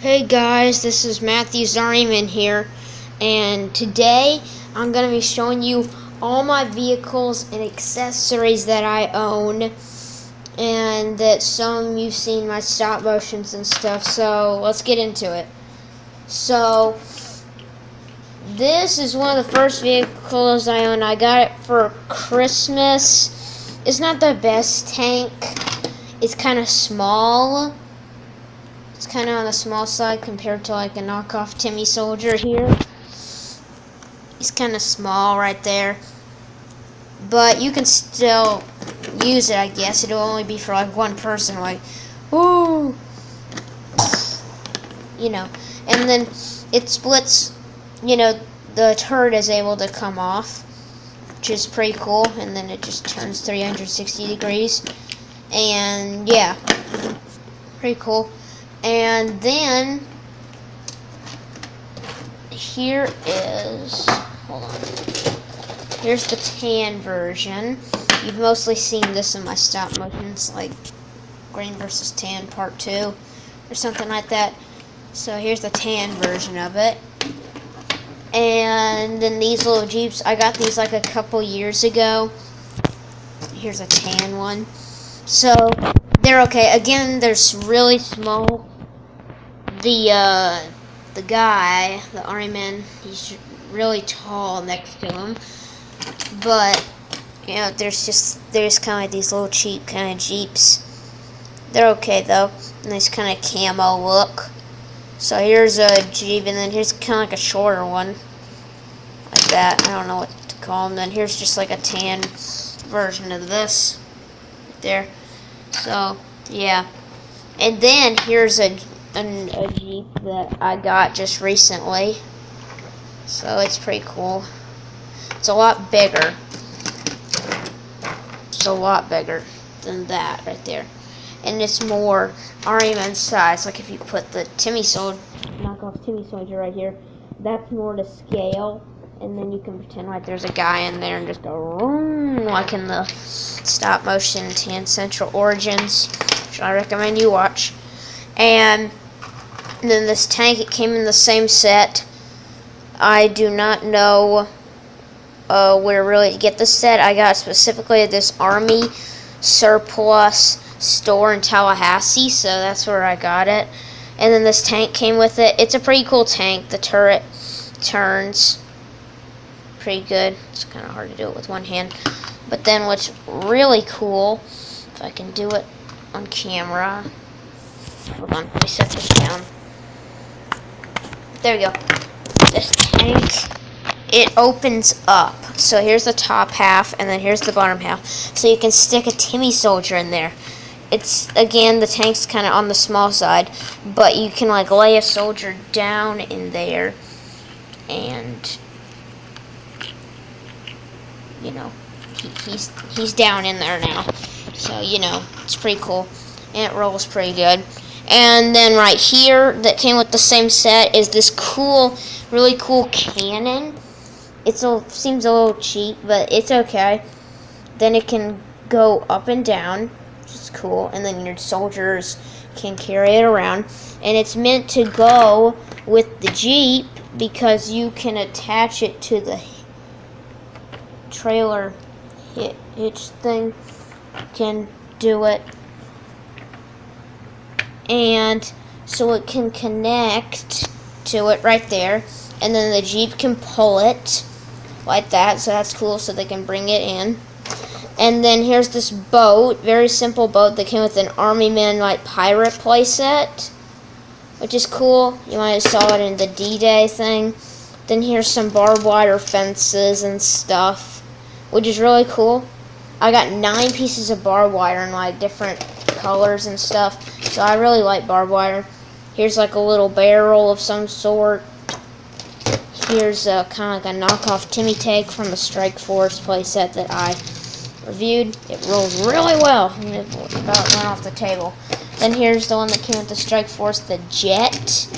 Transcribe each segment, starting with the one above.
Hey guys, this is Matthew Zariman here, and today I'm going to be showing you all my vehicles and accessories that I own, and that some you've seen my stop motions and stuff, so let's get into it. So, this is one of the first vehicles I own. I got it for Christmas. It's not the best tank. It's kind of small. It's kind of on the small side compared to like a knockoff Timmy Soldier here. It's kind of small right there. But you can still use it, I guess. It'll only be for like one person, like, ooh. You know. And then it splits, the turret is able to come off, which is pretty cool. And then it just turns 360 degrees. And yeah, pretty cool. And then here is, hold on, here's the tan version. You've mostly seen this in my stop motions, like Green vs. Tan Part 2 or something like that. So here's the tan version of it. And then these little Jeeps, I got these like a couple years ago. Here's a tan one. So they're okay. Again, they're really small. The guy, the army man, he's really tall next to him. But there's kind of like these little cheap kind of Jeeps. They're okay though. Nice kind of camo look. So here's a Jeep, and then here's kind of like a shorter one, like that. I don't know what to call them. Then here's just like a tan version of this, right there. So yeah, and then here's a Jeep that I got just recently. So it's pretty cool. It's a lot bigger. It's a lot bigger than that right there. And it's more RMN size. Like if you put the knockoff Timmy Soldier right here, that's more to scale. And then you can pretend like there's a guy in there and just go vroom, like in the stop motion Tan Central Origins, which I recommend you watch. And then this tank, it came in the same set. I do not know where really to get this set. I got specifically at this Army Surplus store in Tallahassee, so that's where I got it. And then this tank came with it. It's a pretty cool tank. The turret turns pretty good. It's kind of hard to do it with one hand. But then what's really cool, if I can do it on camera. Hold on, let me set this down. There we go. This tank, it opens up. So here's the top half, and then here's the bottom half. So you can stick a Timmy Soldier in there. It's, again, the tank's kind of on the small side, but you can like lay a soldier down in there, and he's down in there now. So it's pretty cool, and it rolls pretty good. And then right here, that came with the same set, is this really cool cannon. It seems a little cheap, but it's okay. Then it can go up and down, which is cool. And then your soldiers can carry it around. And it's meant to go with the Jeep because you can attach it to the trailer hitch thing. Can do it. And so it can connect to it right there, and then the Jeep can pull it like that, so that's cool, so they can bring it in. And then here's this boat, very simple boat that came with an Army Man like pirate playset, which is cool. You might have saw it in the D-Day thing. Then here's some barbed wire fences and stuff, which is really cool. I got 9 pieces of barbed wire in like different colors and stuff, so I really like barbed wire. Here's like a little barrel of some sort. Here's kind of like a knockoff Timmy tank from the Strike Force playset that I reviewed. It rolls really well. It about went off the table. Then here's the one that came with the Strike Force, the Jet.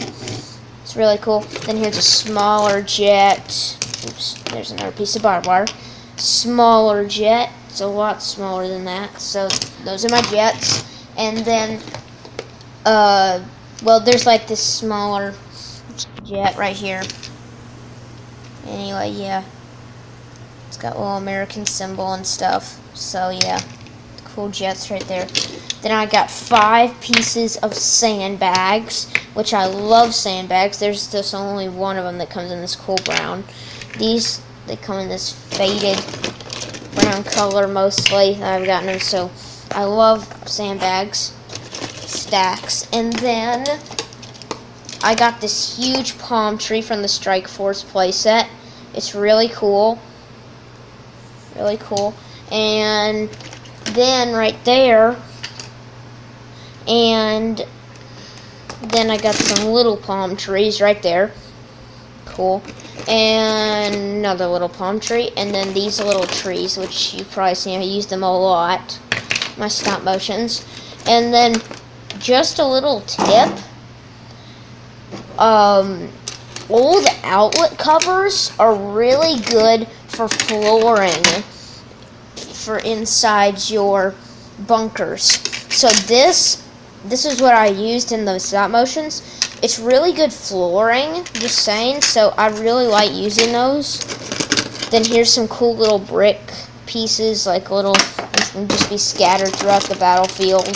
It's really cool. Then here's a smaller jet. Oops, there's another piece of barbed wire. Smaller jet. It's a lot smaller than that. So those are my jets. And then well, there's like this smaller jet right here. Anyway, yeah. It's got a little American symbol and stuff. So, yeah. Cool jets right there. Then I got 5 pieces of sandbags, which I love sandbags. There's just only one of them that comes in this cool brown. These, they come in this faded brown color mostly. I've gotten them, so I love sandbags. Stacks. And then I got this huge palm tree from the Strike Force playset. It's really cool. Really cool. And then right there, and then I got some little palm trees right there. Cool. And another little palm tree. And then these little trees, which you've probably seen. I use them a lot. My stop motions. And then just a little tip. Old outlet covers are really good for flooring for inside your bunkers. So this is what I used in those stop motions. It's really good flooring, just saying, so I really like using those. Then here's some cool little brick pieces, like little, these can just be scattered throughout the battlefield,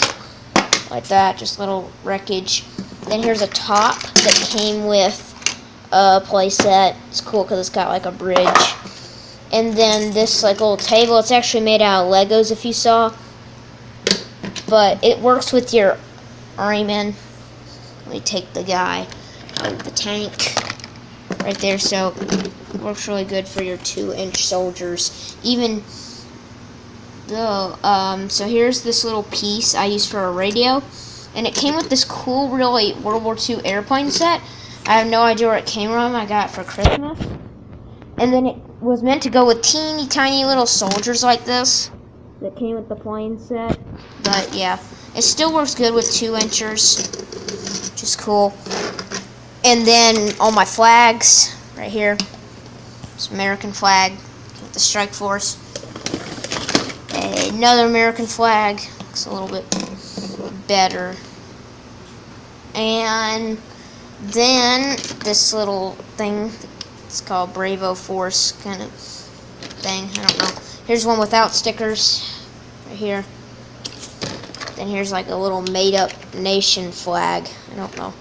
like that, just little wreckage. Then here's a top that came with a playset. It's cool because it's got like a bridge. And then this like little table, it's actually made out of Legos if you saw. But it works with your Rayman. Let me take the guy out of the tank right there. So it works really good for your 2-inch soldiers. Even though, so here's this little piece I use for a radio. And it came with this cool, really, World War II airplane set. I have no idea where it came from. I got it for Christmas. And then it was meant to go with teeny tiny little soldiers like this that came with the plane set. But yeah, it still works good with 2-inchers, which is cool. And then all my flags right here. This American flag with the Strike Force. Another American flag. Looks a little bit better. And then this little thing, it's called Bravo Force kind of thing. I don't know. Here's one without stickers right here. Then here's like a little made-up nation flag. I don't know.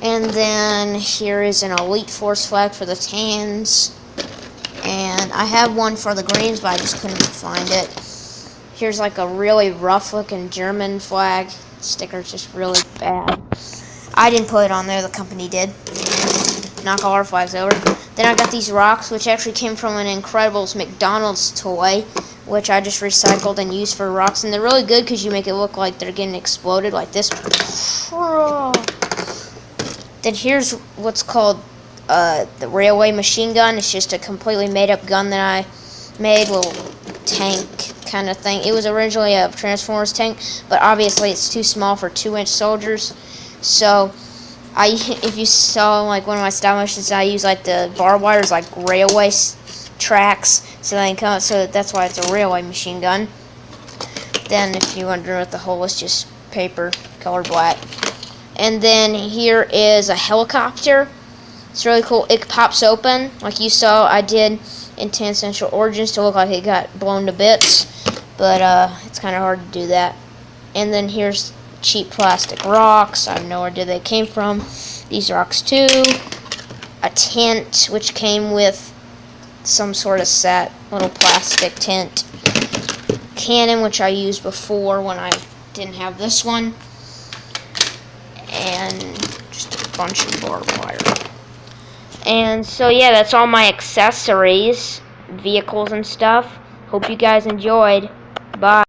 And then here is an Elite Force flag for the tans. And I have one for the greens, but I just couldn't find it. Here's like a really rough-looking German flag. The sticker's just really bad. I didn't put it on there, the company did. Knock all our flags over. Then I got these rocks, which actually came from an Incredibles McDonald's toy, which I just recycled and used for rocks. And they're really good because you make it look like they're getting exploded like this. Then here's what's called the railway machine gun. It's just a completely made-up gun that I made, little tank kind of thing. It was originally a Transformers tank, but obviously it's too small for 2-inch soldiers. So if you saw like one of my style missions, I use like the barbed wires like railway tracks, so they can come. So that's why it's a railway machine gun. Then if you wonder what the hole is, just paper, color black. And then here is a helicopter. It's really cool. It pops open, like you saw I did in 10 Central Origins, to look like it got blown to bits. But it's kind of hard to do that. And then here's cheap plastic rocks. I have no idea they came from. These rocks too. A tent, which came with some sort of set, little plastic tent. Cannon, which I used before when I didn't have this one. And just a bunch of barbed wire. And so yeah, that's all my accessories, vehicles and stuff. Hope you guys enjoyed. Bye.